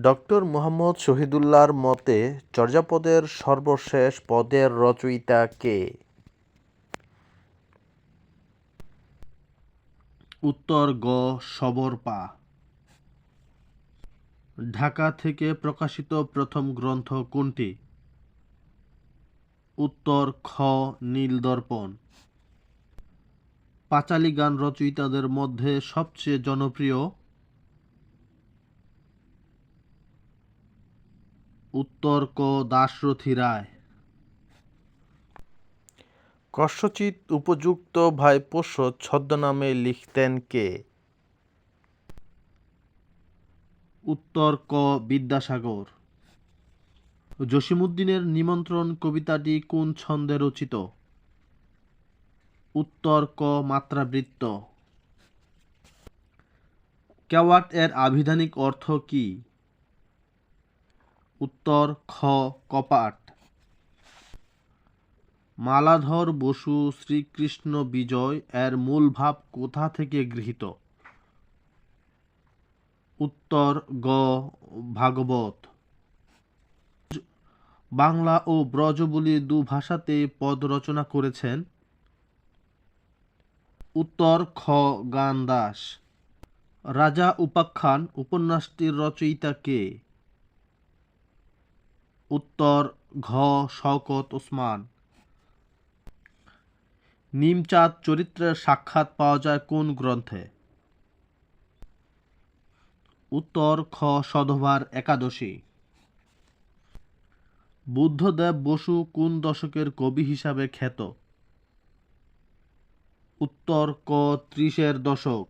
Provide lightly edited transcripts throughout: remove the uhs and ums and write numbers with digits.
Doctor Muhammad শহীদুল্লাহর মতে চর্যাপদের সর্বশেষ পদের রচয়িতা কে? উত্তর গ. সবরপা। ঢাকা থেকে প্রকাশিত প্রথম গ্রন্থ কোনটি? উত্তর খ. নীলদর্পণ। পাঁচালী গান রচয়িতাদের মধ্যে সবচেয়ে জনপ্রিয়? উত্তর ক. দাশরথি রায়। কস্যচিৎ উপযুক্ত ভাই পোষ্য ছদ্মনামে লিখতেন কে? উত্তর ক. বিদ্যাসাগর। জসীমউদ্দীনের নিমন্ত্রণ কবিতাটি কোন ছন্দে রচিত? উত্তর ক. মাত্রাবৃত্ত। কেওয়াট এর আভিধানিক অর্থ কী? উত্তর খ. কপাট। মালাধর বসু শ্রীকৃষ্ণ বিজয় এর মূল ভাব কোথা থেকে গৃহীত? উত্তর গ. ভাগবত। বাংলা ও ব্রজবুলি দু ভাষাতেই পদ রচনা করেছেন? উত্তর খ. গান দাস। রাজা উপাখ্যান উপন্যাসটির রচয়িতা কে? উত্তর ঘ. শওকত ওসমান। নিমচাঁদ চরিত্রের সাক্ষাৎ পাওয়া যায় কোন গ্রন্থে? উত্তর খ. সধবার একাদশী। বুদ্ধদেব বসু কোন দশকের কবি হিসাবে খ্যাত? উত্তর ক. ৩০-এর দশক।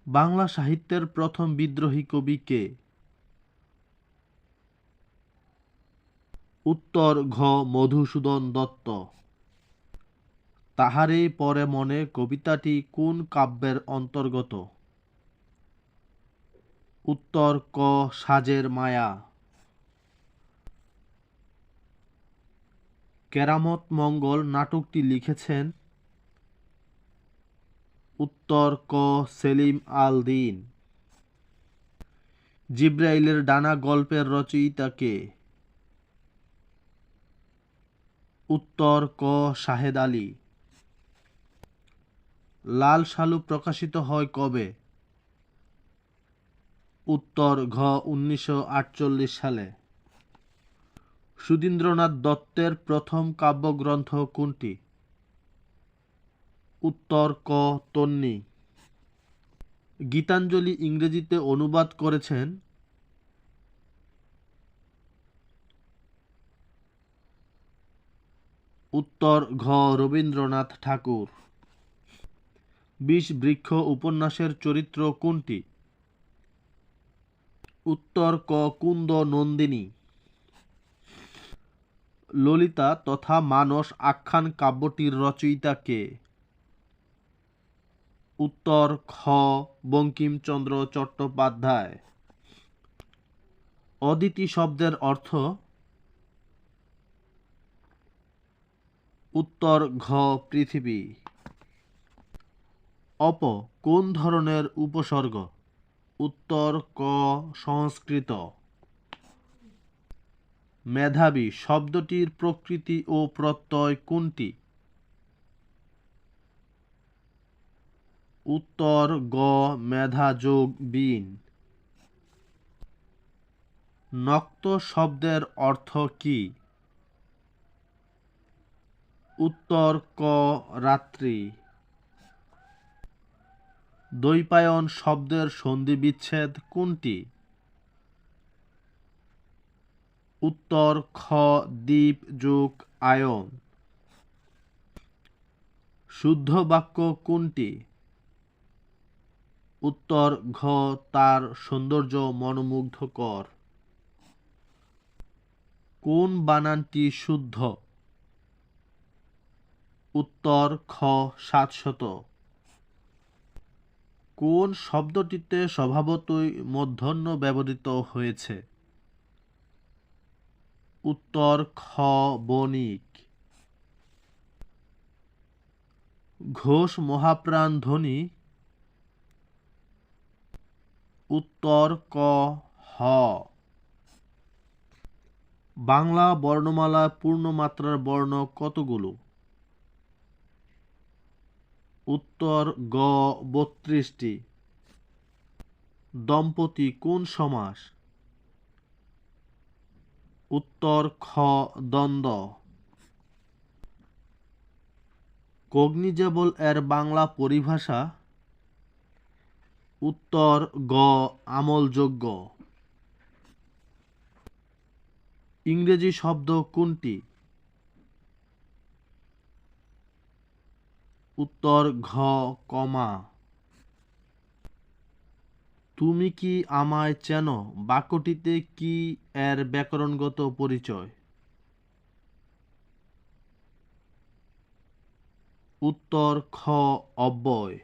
বাংলা সাহিত্যের প্রথম বিদ্রোহী কবি কে? উত্তর ঘ. মধুসূদন দত্ত। তাহারই পরে মনে কবিতাটি কোন কাব্যের অন্তর্গত? উত্তর ক. সাজের মায়া। কেরামত মঙ্গল নাটকটি লিখেছেন? উত্তর ক. সেলিম আল দীন। জিবরাইলের ডানা গল্পের রচয়িতা কে? উত্তর ক. শাহেদ আলী। লাল সালু প্রকাশিত হয় কবে? উত্তর ঘ. ১৯৪৮ সালে। সুধীন্দ্রনাথ দত্তের প্রথম কাব্যগ্রন্থ কোনটি? উত্তর ক. তন্বী। গীতাঞ্জলি ইংরেজিতে অনুবাদ করেছেন? উত্তর ঘ. রবীন্দ্রনাথ ঠাকুর। বিষবৃক্ষ উপন্যাসের চরিত্র কোনটি? উত্তর ক. কুন্দ নন্দিনী। ললিতা তথা মানস আখ্যান কাব্যটির রচয়িতা কে? উত্তর খ. বঙ্কিমচন্দ্র চট্টোপাধ্যায়। অদিতি শব্দের অর্থ? উত্তর ঘ. পৃথিবী। অপ কোন ধরনের উপসর্গ? উত্তর ক. সংস্কৃত। মেধাবী শব্দটির প্রকৃতি ও প্রত্যয় কোনটি? উত্তর গ. মেধা যোগ বীন। নক্ত শব্দের অর্থ কী? উত্তর ক. রাত্রি। দ্বৈপায়ন শব্দের সন্ধিবিচ্ছেদ কোনটি? উত্তর খ. দ্বীপ যোগ আয়ন। শুদ্ধ বাক্য কোনটি? উত্তর ঘ. তার সৌন্দর্য মনোমুগ্ধকর। কোন বানানটি শুদ্ধ? উত্তর খ. শাশ্বত। কোন শব্দটিতে স্বভাবতই মূর্ধন্য ব্যবহৃত হয়েছে? উত্তর খ. বণিক। ঘোষ মহাপ্রাণ ধ্বনি উত্তর ক হ। বাংলা বর্ণমালায় পূর্ণমাত্রার বর্ণ কতগুলো? উত্তর গ ৩২টি। দম্পতি কোন সমাস? উত্তর খ দ্বন্দ্ব। কগনিজেবল এর বাংলা পরিভাষা? উত্তর গ আমলযোগ্য। ইংরেজি শব্দ কোনটি? উত্তর ঘ কমা। তুমি কি আমায় চেনো বাক্যটিতে কি এর ব্যাকরণগত পরিচয়? উত্তর খ অব্যয়।